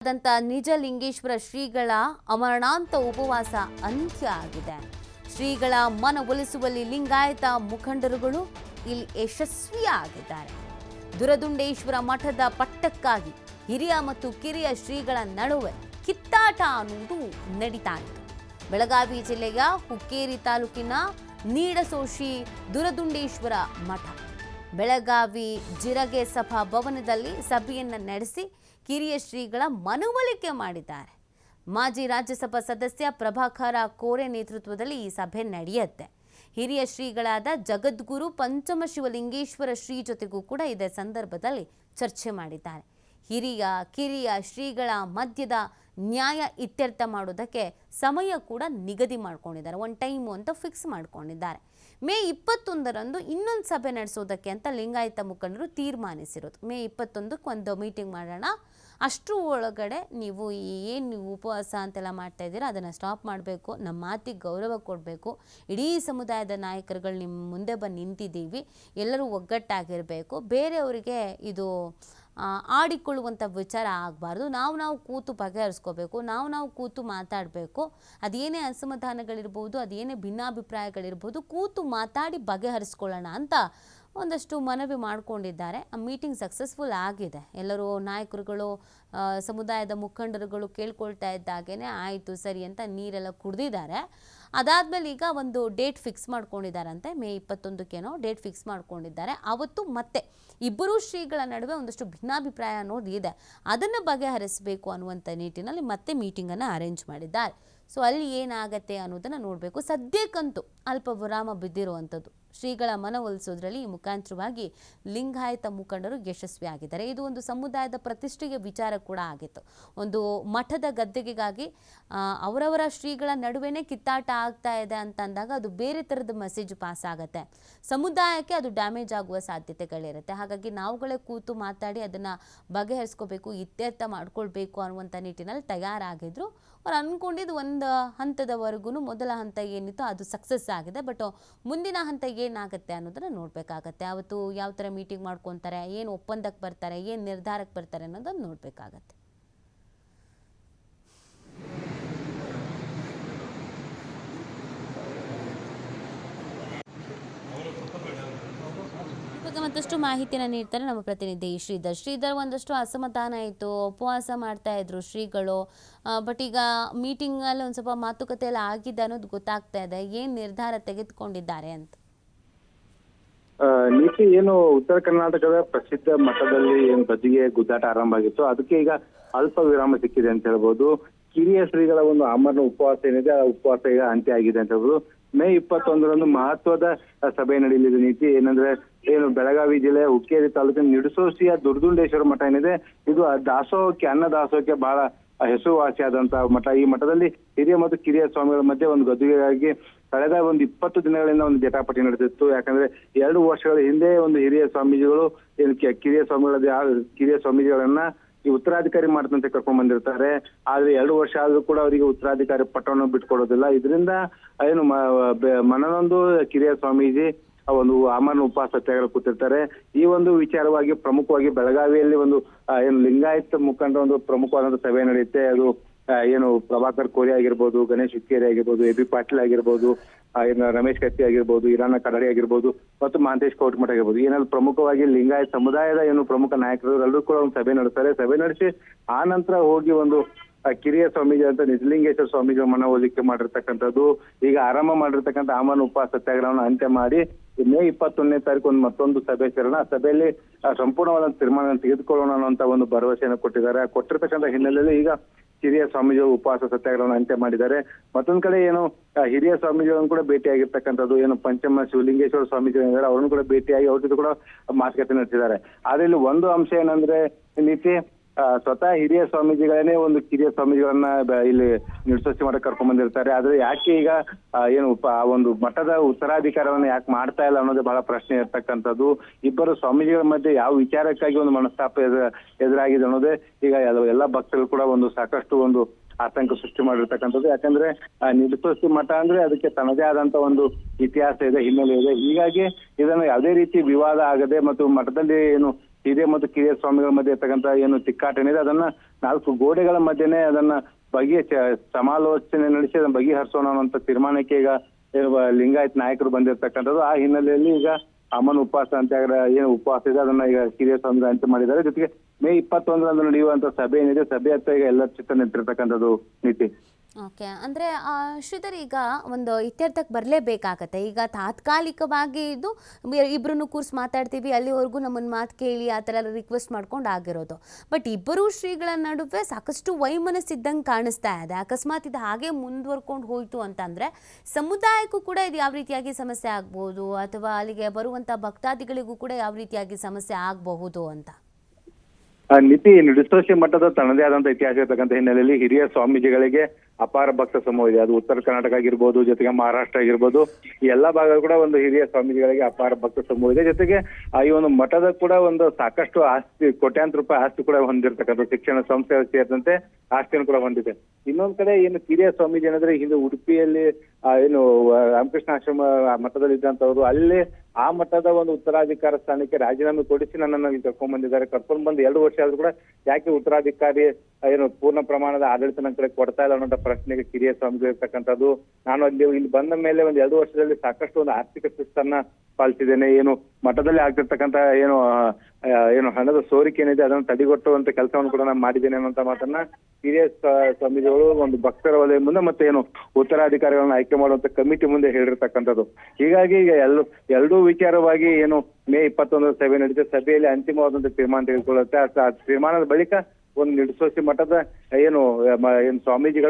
ನಿಜಲಿಂಗೇಶ್ವರ ಶ್ರೀಗಳ ಅಮರಣಾಂತ ಉಪವಾಸ ಅಂತ್ಯ ಆಗಿದೆ. ಶ್ರೀಗಳ ಮನವೊಲಿಸುವಲ್ಲಿ ಲಿಂಗಾಯತ ಮುಖಂಡರುಗಳು ಇಲ್ಲಿ ಯಶಸ್ವಿಯಾಗಿದ್ದಾರೆ. ದುರದುಂಡೇಶ್ವರ ಮಠದ ಪಟ್ಟಕ್ಕಾಗಿ ಹಿರಿಯ ಮತ್ತು ಕಿರಿಯ ಶ್ರೀಗಳ ನಡುವೆ ಕಿತ್ತಾಟ ಅನ್ನುವುದು ನಡೀತಾ ಇತ್ತು. ಬೆಳಗಾವಿ ಜಿಲ್ಲೆಯ ಹುಕ್ಕೇರಿ ತಾಲೂಕಿನ ನೀಡಸೋಶಿ ದುರದುಂಡೇಶ್ವರ ಮಠ ಬೆಳಗಾವಿ ಜಿರಗೆ ಸಭಾ ಭವನದಲ್ಲಿ ಸಭೆಯನ್ನು ನಡೆಸಿ ಕಿರಿಯ ಶ್ರೀಗಳ ಮನವೊಲಿಕೆ ಮಾಡಿದ್ದಾರೆ. ಮಾಜಿ ರಾಜ್ಯಸಭಾ ಸದಸ್ಯ ಪ್ರಭಾಕರ ಕೋರೆ ನೇತೃತ್ವದಲ್ಲಿ ಈ ಸಭೆ ನಡೆಯುತ್ತೆ. ಹಿರಿಯ ಶ್ರೀಗಳಾದ ಜಗದ್ಗುರು ಪಂಚಮ ಶಿವಲಿಂಗೇಶ್ವರ ಶ್ರೀ ಜೊತೆಗೂ ಕೂಡ ಇದೇ ಸಂದರ್ಭದಲ್ಲಿ ಚರ್ಚೆ ಮಾಡಿದ್ದಾರೆ. ಹಿರಿಯ ಕಿರಿಯ ಶ್ರೀಗಳ ಮಧ್ಯದ ನ್ಯಾಯ ಇತ್ಯರ್ಥ ಮಾಡೋದಕ್ಕೆ ಸಮಯ ಕೂಡ ನಿಗದಿ ಮಾಡ್ಕೊಂಡಿದ್ದಾರೆ. ಒಂದು ಟೈಮು ಅಂತ ಫಿಕ್ಸ್ ಮಾಡ್ಕೊಂಡಿದ್ದಾರೆ. ಮೇ 21ರಂದು ಇನ್ನೊಂದು ಸಭೆ ನಡೆಸೋದಕ್ಕೆ ಅಂತ ಲಿಂಗಾಯತ ಮುಖಂಡರು ತೀರ್ಮಾನಿಸಿರೋದು. ಮೇ 21ಕ್ಕೆ ಒಂದು ಮೀಟಿಂಗ್ ಮಾಡೋಣ, ಅಷ್ಟರ ಒಳಗಡೆ ನೀವು ಏನು ಉಪವಾಸ ಅಂತೆಲ್ಲ ಮಾಡ್ತಾ ಇದ್ದೀರಾ ಅದನ್ನು ಸ್ಟಾಪ್ ಮಾಡಬೇಕು, ನಮ್ಮ ಮಾತಿಗೆ ಗೌರವ ಕೊಡಬೇಕು, ಇಡೀ ಸಮುದಾಯದ ನಾಯಕರುಗಳು ನಿಮ್ಮ ಮುಂದೆ ಬಂದು ನಿಂತಿದ್ದೀವಿ, ಎಲ್ಲರೂ ಒಗ್ಗಟ್ಟಾಗಿರಬೇಕು, ಬೇರೆಯವರಿಗೆ ಇದು ಆಡಿಕೊಳ್ಳುವಂಥ ವಿಚಾರ ಆಗಬಾರ್ದು, ನಾವು ಕೂತು ಬಗೆಹರಿಸ್ಕೋಬೇಕು, ನಾವು ಕೂತು ಮಾತಾಡಬೇಕು, ಅದೇನೇ ಅಸಮಾಧಾನಗಳಿರ್ಬೋದು, ಅದೇನೇ ಭಿನ್ನಾಭಿಪ್ರಾಯಗಳಿರ್ಬೋದು, ಕೂತು ಮಾತಾಡಿ ಬಗೆಹರಿಸ್ಕೊಳ್ಳೋಣ ಅಂತ ಒಂದಷ್ಟು ಮನವಿ ಮಾಡಿಕೊಂಡಿದ್ದಾರೆ. ಆ ಮೀಟಿಂಗ್ ಸಕ್ಸಸ್ಫುಲ್ ಆಗಿದೆ. ಎಲ್ಲರೂ ನಾಯಕರುಗಳು ಸಮುದಾಯದ ಮುಖಂಡರುಗಳು ಕೇಳ್ಕೊಳ್ತಾ ಇದ್ದಾಗೇ ಆಯಿತು ಸರಿ ಅಂತ ನೀರೆಲ್ಲ ಕುಡಿದಿದ್ದಾರೆ. ಅದಾದಮೇಲೆ ಈಗ ಒಂದು ಡೇಟ್ ಫಿಕ್ಸ್ ಮಾಡ್ಕೊಂಡಿದ್ದಾರಂತೆ. ಮೇ 21ಕ್ಕೇನೋ ಡೇಟ್ ಫಿಕ್ಸ್ ಮಾಡ್ಕೊಂಡಿದ್ದಾರೆ. ಅವತ್ತು ಮತ್ತೆ ಇಬ್ಬರೂ ಶ್ರೀಗಳ ನಡುವೆ ಒಂದಷ್ಟು ಭಿನ್ನಾಭಿಪ್ರಾಯ ಅನ್ನೋದು ಇದೆ, ಅದನ್ನು ಬಗೆಹರಿಸಬೇಕು ಅನ್ನುವಂಥ ನಿಟ್ಟಿನಲ್ಲಿ ಮತ್ತೆ ಮೀಟಿಂಗನ್ನು ಅರೇಂಜ್ ಮಾಡಿದ್ದಾರೆ. ಸೊ ಅಲ್ಲಿ ಏನಾಗತ್ತೆ ಅನ್ನೋದನ್ನು ನೋಡಬೇಕು. ಸದ್ಯಕ್ಕಂತೂ ಅಲ್ಪ ವಿರಾಮ ಬಿದ್ದಿರುವಂಥದ್ದು. ಶ್ರೀಗಳ ಮನವೊಲಿಸೋದ್ರಲ್ಲಿ ಈ ಮುಖಾಂತರವಾಗಿ ಲಿಂಗಾಯತ ಮುಖಂಡರು ಯಶಸ್ವಿಯಾಗಿದ್ದಾರೆ. ಇದು ಒಂದು ಸಮುದಾಯದ ಪ್ರತಿಷ್ಠೆಯ ವಿಚಾರ ಕೂಡ ಆಗಿತ್ತು. ಒಂದು ಮಠದ ಗದ್ದೆಗಾಗಿ ಅವರವರ ಶ್ರೀಗಳ ನಡುವೆನೇ ಕಿತ್ತಾಟ ಆಗ್ತಾ ಇದೆ ಅಂತ ಅಂದಾಗ ಅದು ಬೇರೆ ಥರದ ಮೆಸೇಜ್ ಪಾಸ್ ಆಗುತ್ತೆ, ಸಮುದಾಯಕ್ಕೆ ಅದು ಡ್ಯಾಮೇಜ್ ಆಗುವ ಸಾಧ್ಯತೆಗಳಿರುತ್ತೆ. ಹಾಗಾಗಿ ನಾವುಗಳೇ ಕೂತು ಮಾತಾಡಿ ಅದನ್ನು ಬಗೆಹರಿಸ್ಕೋಬೇಕು, ಇತ್ಯರ್ಥ ಮಾಡ್ಕೊಳ್ಬೇಕು ಅನ್ನುವಂಥ ನಿಟ್ಟಿನಲ್ಲಿ ತಯಾರಾಗಿದ್ರು. ಅವ್ರು ಅಂದ್ಕೊಂಡಿದ್ದು ಒಂದು ಹಂತದವರೆಗೂ ಮೊದಲ ಹಂತ ಏನಿತ್ತು ಅದು ಸಕ್ಸಸ್ ಆಗಿದೆ. ಬಟ್ ಮುಂದಿನ ಹಂತ ಏನಾಗುತ್ತೆ ಅನ್ನೋದನ್ನು ನೋಡಬೇಕಾಗತ್ತೆ. ಅವತ್ತು ಯಾವ ಥರ ಮೀಟಿಂಗ್ ಮಾಡ್ಕೊತಾರೆ, ಏನು ಒಪ್ಪಂದಕ್ಕೆ ಬರ್ತಾರೆ, ಏನು ನಿರ್ಧಾರಕ್ಕೆ ಬರ್ತಾರೆ ಅನ್ನೋದನ್ನು ನೋಡಬೇಕಾಗತ್ತೆ. ಇವಾಗ ಮತ್ತಷ್ಟು ಮಾಹಿತಿಯನ್ನು ನೀಡ್ತಾರೆ ನಮ್ಮ ಪ್ರತಿನಿಧಿ ಶ್ರೀಧರ್. ಒಂದಷ್ಟು ಅಸಮಾಧಾನ ಇತ್ತು, ಉಪವಾಸ ಮಾಡ್ತಾ ಇದ್ರು ಶ್ರೀಗಳು, ಬಟ್ ಈಗ ಮೀಟಿಂಗಲ್ಲಿ ಒಂದು ಸ್ವಲ್ಪ ಮಾತುಕತೆ ಎಲ್ಲ ಆಗಿದೆ ಅನ್ನೋದು ಗೊತ್ತಾಗ್ತಾ ಇದೆ. ಏನು ನಿರ್ಧಾರ ತೆಗೆದುಕೊಂಡಿದ್ದಾರೆ ಅಂತ? ನೀತಿ ಏನು ಉತ್ತರ ಕರ್ನಾಟಕದ ಪ್ರಸಿದ್ಧ ಮಠದಲ್ಲಿ ಏನು ಗದ್ದಿಗೆ ಗುದ್ದಾಟ ಆರಂಭ ಆಗಿತ್ತು, ಅದಕ್ಕೆ ಈಗ ಅಲ್ಪ ವಿರಾಮ ಸಿಕ್ಕಿದೆ ಅಂತ ಹೇಳ್ಬೋದು. ಕಿರಿಯ ಶ್ರೀಗಳ ಒಂದು ಆಮರಣ ಉಪವಾಸ ಏನಿದೆ ಆ ಉಪವಾಸ ಈಗ ಅಂತ್ಯ ಆಗಿದೆ ಅಂತ ಹೇಳ್ಬೋದು. ಮೇ 21ರಂದು ಮಹತ್ವದ ಸಭೆ ನಡೆಯಲಿದೆ. ನೀತಿ ಏನಂದ್ರೆ ಏನು ಬೆಳಗಾವಿ ಜಿಲ್ಲೆಯ ಹುಕ್ಕೇರಿ ತಾಲೂಕಿನ ನಿಡಸೋಶಿಯ ದುರದುಂಡೇಶ್ವರ ಮಠ ಏನಿದೆ, ಇದು ದಾಸೋಹಕ್ಕೆ ಅನ್ನ ದಾಸೋಹಕ್ಕೆ ಬಹಳ ಹೆಸರುವಾಸಿಯಾದಂತಹ ಮಠ. ಈ ಮಠದಲ್ಲಿ ಹಿರಿಯ ಮತ್ತು ಕಿರಿಯ ಸ್ವಾಮಿಗಳ ಮಧ್ಯೆ ಒಂದು ಗದ್ದುಗೆಗಾಗಿ ಕಳೆದ ಒಂದು 20 ದಿನಗಳಿಂದ ಒಂದು ಜಟಾಪಟಿ ನಡೆದಿತ್ತು. ಯಾಕಂದ್ರೆ 2 ವರ್ಷಗಳ ಹಿಂದೆ ಒಂದು ಹಿರಿಯ ಸ್ವಾಮೀಜಿಗಳು ಏನು ಕಿರಿಯ ಸ್ವಾಮೀಜಿಗಳನ್ನ ಈ ಉತ್ತರಾಧಿಕಾರಿ ಮಾಡ್ತಂತೆ ಕರ್ಕೊಂಡ್ ಬಂದಿರ್ತಾರೆ. ಆದ್ರೆ 2 ವರ್ಷ ಆದ್ರೂ ಕೂಡ ಅವರಿಗೆ ಉತ್ತರಾಧಿಕಾರಿ ಪಟ್ಟವನ್ನು ಬಿಟ್ಕೊಡೋದಿಲ್ಲ. ಇದರಿಂದ ಏನು ಮನನೊಂದು ಕಿರಿಯ ಸ್ವಾಮೀಜಿ ಒಂದು ಆಮರಣ ಉಪವಾಸ ಸತ್ಯಾಗ್ರಹ ಕೂತಿರ್ತಾರೆ. ಈ ಒಂದು ವಿಚಾರವಾಗಿ ಪ್ರಮುಖವಾಗಿ ಬೆಳಗಾವಿಯಲ್ಲಿ ಒಂದು ಏನು ಲಿಂಗಾಯತ ಮುಖಂಡರ ಒಂದು ಪ್ರಮುಖವಾದಂತಹ ಸಭೆ ನಡೆಯುತ್ತೆ. ಅದು ಏನು ಪ್ರಭಾಕರ್ ಕೋರೆ ಆಗಿರ್ಬೋದು, ಗಣೇಶ್ ಹುಕ್ಕೇರಿ ಆಗಿರ್ಬೋದು, ಎ ಬಿ ಪಾಟೀಲ್ ಆಗಿರ್ಬೋದು, ಏನು ರಮೇಶ್ ಕತ್ತಿ ಆಗಿರ್ಬೋದು, ಇರಾನ ಕಡಡಿ ಆಗಿರ್ಬೋದು ಮತ್ತು ಮಹಂತೇಶ್ ಕೌಟಮಠ ಆಗಿರ್ಬೋದು, ಏನಾದ್ರು ಪ್ರಮುಖವಾಗಿ ಲಿಂಗಾಯತ ಸಮುದಾಯದ ಏನು ಪ್ರಮುಖ ನಾಯಕರು ಎಲ್ಲರೂ ಕೂಡ ಒಂದು ಸಭೆ ನಡೆಸ್ತಾರೆ. ಸಭೆ ನಡೆಸಿ ಆ ನಂತರ ಹೋಗಿ ಒಂದು ಕಿರಿಯ ಸ್ವಾಮೀಜಿ ಅಂತ ನಿಜಲಿಂಗೇಶ್ವರ ಸ್ವಾಮೀಜಿ ಮನವೊಲಿಕೆ ಮಾಡಿರ್ತಕ್ಕಂಥದ್ದು, ಈಗ ಆರಂಭ ಮಾಡಿರ್ತಕ್ಕಂಥ ಆಮರಣ ಉಪವಾಸ ಸತ್ಯಾಗ್ರಹವನ್ನು ಅಂತ್ಯ ಮಾಡಿ ಮೇ 21ನೇ ತಾರೀಕು ಒಂದು ಮತ್ತೊಂದು ಸಭೆ ಸೇರೋಣ, ಆ ಸಭೆಯಲ್ಲಿ ಸಂಪೂರ್ಣವಾದ ತೀರ್ಮಾನ ತೆಗೆದುಕೊಳ್ಳೋಣ ಅನ್ನುವಂತ ಒಂದು ಭರವಸೆಯನ್ನು ಕೊಟ್ಟಿದ್ದಾರೆ. ಕೊಟ್ಟಿರ್ತಕ್ಕಂಥ ಹಿನ್ನೆಲೆಯಲ್ಲಿ ಈಗ ಹಿರಿಯ ಸ್ವಾಮೀಜಿಗಳು ಉಪವಾಸ ಸತ್ಯಾಗ್ರಹವನ್ನು ಅಂತ್ಯ ಮಾಡಿದ್ದಾರೆ. ಮತ್ತೊಂದ್ ಕಡೆ ಏನು ಹಿರಿಯ ಸ್ವಾಮೀಜಿಗಳನ್ನು ಕೂಡ ಭೇಟಿಯಾಗಿರ್ತಕ್ಕಂಥದ್ದು ಏನು ಪಂಚಮ ಶಿವಲಿಂಗೇಶ್ವರ ಸ್ವಾಮೀಜಿ ಏನಿದ್ದಾರೆ ಅವ್ರನ್ನು ಕೂಡ ಭೇಟಿಯಾಗಿ ಅವ್ರ ಜೊತೆ ಕೂಡ ಮಾತುಕತೆ ನಡೆಸಿದ್ದಾರೆ. ಆದ್ರೆ ಇಲ್ಲಿ ಒಂದು ಅಂಶ ಏನಂದ್ರೆ ನೀತಿ ಸ್ವತಃ ಹಿರಿಯ ಸ್ವಾಮೀಜಿಗಳನ್ನೇ ಒಂದು ಕಿರಿಯ ಸ್ವಾಮೀಜಿಗಳನ್ನ ಇಲ್ಲಿ ನಿಡಸೋಶಿ ಮಠಕ್ಕೆ ಕರ್ಕೊಂಡ್ ಬಂದಿರ್ತಾರೆ. ಆದ್ರೆ ಯಾಕೆ ಈಗ ಏನು ಒಂದು ಮಠದ ಉತ್ತರಾಧಿಕಾರವನ್ನ ಯಾಕೆ ಮಾಡ್ತಾ ಇಲ್ಲ ಅನ್ನೋದೇ ಬಹಳ ಪ್ರಶ್ನೆ ಇರ್ತಕ್ಕಂಥದ್ದು. ಇಬ್ಬರು ಸ್ವಾಮೀಜಿಗಳ ಮಧ್ಯೆ ಯಾವ ವಿಚಾರಕ್ಕಾಗಿ ಒಂದು ಮನಸ್ತಾಪ ಎದುರಾಗಿದೆ ಅನ್ನೋದೇ ಈಗ ಎಲ್ಲ ಭಕ್ತರು ಕೂಡ ಒಂದು ಸಾಕಷ್ಟು ಒಂದು ಆತಂಕ ಸೃಷ್ಟಿ ಮಾಡಿರ್ತಕ್ಕಂಥದ್ದು. ಯಾಕಂದ್ರೆ ನಿಡಸೋಶಿ ಮಠ ಅಂದ್ರೆ ಅದಕ್ಕೆ ತನ್ನದೇ ಆದಂತ ಒಂದು ಇತಿಹಾಸ ಇದೆ, ಹಿನ್ನೆಲೆ ಇದೆ. ಹೀಗಾಗಿ ಇದನ್ನು ಯಾವುದೇ ರೀತಿ ವಿವಾದ ಆಗದೆ ಮತ್ತು ಮಠದಲ್ಲಿ ಏನು ಹಿರಿಯ ಮತ್ತು ಕಿರಿಯ ಸ್ವಾಮಿಗಳ ಮಧ್ಯೆ ಇರ್ತಕ್ಕಂಥ ಏನು ತಿಕ್ಕಾಟ ಏನಿದೆ ಅದನ್ನ 4 ಗೋಡೆಗಳ ಮಧ್ಯೆನೇ ಅದನ್ನ ಸಮಾಲೋಚನೆ ನಡೆಸಿ ಅದನ್ನ ಬಗೆಹರಿಸೋಣ ಅನ್ನುವಂತ ತೀರ್ಮಾನಕ್ಕೆ ಈಗ ಲಿಂಗಾಯತ್ ನಾಯಕರು ಬಂದಿರತಕ್ಕಂಥದ್ದು. ಆ ಹಿನ್ನೆಲೆಯಲ್ಲಿ ಈಗ ಅಮ್ಮನ ಉಪವಾಸ ಸತ್ಯಾಗ್ರಹ ಏನು ಉಪವಾಸ ಇದೆ ಅದನ್ನ ಈಗ ಕಿರಿಯ ಸ್ವಾಮಿಗಳು ಅಂತ್ಯ ಮಾಡಿದ್ದಾರೆ. ಜೊತೆಗೆ ಮೇ 21ರಂದು ನಡೆಯುವಂತ ಸಭೆ ಏನಿದೆ ಸಭೆ ಹತ್ರ ಈಗ ಎಲ್ಲರ ಚಿತ್ತ ನಿಂತಿರ್ತಕ್ಕಂಥದ್ದು ನೀತಿ. ಓಕೆ, ಅಂದರೆ ಶ್ರೀಧರ್ ಈಗ ಒಂದು ಇತ್ಯರ್ಥಕ್ಕೆ ಬರಲೇಬೇಕಾಗತ್ತೆ. ಈಗ ತಾತ್ಕಾಲಿಕವಾಗಿ ಇದು ಇಬ್ಬರನ್ನು ಕೂರಿಸಿ ಮಾತಾಡ್ತೀವಿ, ಅಲ್ಲಿವರೆಗೂ ನಮ್ಮನ್ನು ಮಾತು ಕೇಳಿ ಆ ಥರ ಎಲ್ಲ ರಿಕ್ವೆಸ್ಟ್ ಮಾಡ್ಕೊಂಡು ಆಗಿರೋದು. ಬಟ್ ಇಬ್ಬರೂ ಶ್ರೀಗಳ ನಡುವೆ ಸಾಕಷ್ಟು ವೈಮನಸ್ಸಿದ್ದಂಗೆ ಕಾಣಿಸ್ತಾ ಇದೆ. ಅಕಸ್ಮಾತ್ ಇದು ಹಾಗೆ ಮುಂದುವರ್ಕೊಂಡು ಹೋಯಿತು ಅಂತಂದರೆ ಸಮುದಾಯಕ್ಕೂ ಕೂಡ ಇದು ಯಾವ ರೀತಿಯಾಗಿ ಸಮಸ್ಯೆ ಆಗ್ಬೋದು, ಅಥವಾ ಅಲ್ಲಿಗೆ ಬರುವಂಥ ಭಕ್ತಾದಿಗಳಿಗೂ ಕೂಡ ಯಾವ ರೀತಿಯಾಗಿ ಸಮಸ್ಯೆ ಆಗಬಹುದು ಅಂತ. ನೀತಿ ನಿಡಿಸೋಶಿ ಮಠದ ತನ್ನದೇ ಆದಂತ ಇತಿಹಾಸ ಇರ್ತಕ್ಕಂಥ ಹಿನ್ನೆಲೆಯಲ್ಲಿ ಹಿರಿಯ ಸ್ವಾಮೀಜಿಗಳಿಗೆ ಅಪಾರ ಭಕ್ತ ಸಮೂಹ ಇದೆ. ಅದು ಉತ್ತರ ಕರ್ನಾಟಕ ಆಗಿರ್ಬೋದು, ಜೊತೆಗೆ ಮಹಾರಾಷ್ಟ್ರ ಆಗಿರ್ಬೋದು, ಈ ಎಲ್ಲಾ ಭಾಗಗಳು ಕೂಡ ಒಂದು ಹಿರಿಯ ಸ್ವಾಮೀಜಿಗಳಿಗೆ ಅಪಾರ ಭಕ್ತ ಸಮೂಹ ಇದೆ. ಜೊತೆಗೆ ಈ ಒಂದು ಮಠದ ಕೂಡ ಒಂದು ಸಾಕಷ್ಟು ಆಸ್ತಿ, ಕೋಟ್ಯಾಂತರ ರೂಪಾಯಿ ಆಸ್ತಿ ಕೂಡ ಹೊಂದಿರತಕ್ಕಂಥ ಶಿಕ್ಷಣ ಸಂಸ್ಥೆ ಸೇರಿದಂತೆ ಆಸ್ತಿಯನ್ನು ಕೂಡ ಹೊಂದಿದೆ. ಇನ್ನೊಂದ್ ಕಡೆ ಏನು ಕಿರಿಯ ಸ್ವಾಮೀಜಿ ಏನಂದ್ರೆ ಹಿಂದೆ ಉಡುಪಿಯಲ್ಲಿ ಏನು ರಾಮಕೃಷ್ಣ ಆಶ್ರಮ ಮಠದಲ್ಲಿ ಇದ್ದಂತವ್ರು, ಅಲ್ಲಿ ಆ ಮಠದ ಒಂದು ಉತ್ತರಾಧಿಕಾರ ಸ್ಥಾನಕ್ಕೆ ರಾಜೀನಾಮೆ ಕೊಡಿಸಿ ನನ್ನನ್ನು ಕರ್ಕೊಂಡ್ ಬಂದಿದ್ದಾರೆ. ಕರ್ಕೊಂಡ್ ಬಂದು 2 ವರ್ಷ ಆದ್ರೂ ಕೂಡ ಯಾಕೆ ಉತ್ತರಾಧಿಕಾರಿ ಏನು ಪೂರ್ಣ ಪ್ರಮಾಣದ ಆಡಳಿತ ನನ್ನ ಕಡೆ ಕೊಡ್ತಾ ಇಲ್ಲ ಅನ್ನೋ ಪ್ರಶ್ನೆಗೆ ಕಿರಿಯ ಸ್ವಾಮಿಗಳು ಇರ್ತಕ್ಕಂಥದ್ದು. ನಾನು ಇಲ್ಲಿ ಬಂದ ಮೇಲೆ ಒಂದು 2 ವರ್ಷದಲ್ಲಿ ಸಾಕಷ್ಟು ಒಂದು ಆರ್ಥಿಕ ಶಿಸ್ತನ್ನ ಪಾಲಿಸಿದ್ದೇನೆ. ಏನು ಮಠದಲ್ಲಿ ಆಗ್ತಿರ್ತಕ್ಕಂಥ ಏನು ಹಣದ ಸೋರಿಕೆ ಏನಿದೆ ಅದನ್ನು ತಡೆಗಟ್ಟುವಂತ ಕೆಲಸವನ್ನು ಕೂಡ ನಾನು ಮಾಡಿದ್ದೇನೆ ಅನ್ನೋಂತ ಮಾತನ್ನ ಹಿರಿಯ ಸ್ವಾಮೀಜಿಗಳು ಒಂದು ಭಕ್ತರ ವಲಯ ಮುಂದೆ ಮತ್ತೆ ಏನು ಉತ್ತರಾಧಿಕಾರಿಗಳನ್ನ ಆಯ್ಕೆ ಮಾಡುವಂತ ಕಮಿಟಿ ಮುಂದೆ ಹೇಳಿರ್ತಕ್ಕಂಥದ್ದು. ಹೀಗಾಗಿ ಈಗ ಎರಡೂ ವಿಚಾರವಾಗಿ ಏನು ಮೇ 21 ಸಭೆ ನಡೆದ ಸಭೆಯಲ್ಲಿ ಅಂತಿಮವಾದಂತ ತೀರ್ಮಾನ ತೆಗೆದುಕೊಳ್ಳುತ್ತೆ. ಆ ತೀರ್ಮಾನದ ಬಳಿಕ ಒಂದು ನಿಡಿಸೋಶಿ ಮಠದ ಏನು ಸ್ವಾಮೀಜಿಗಳ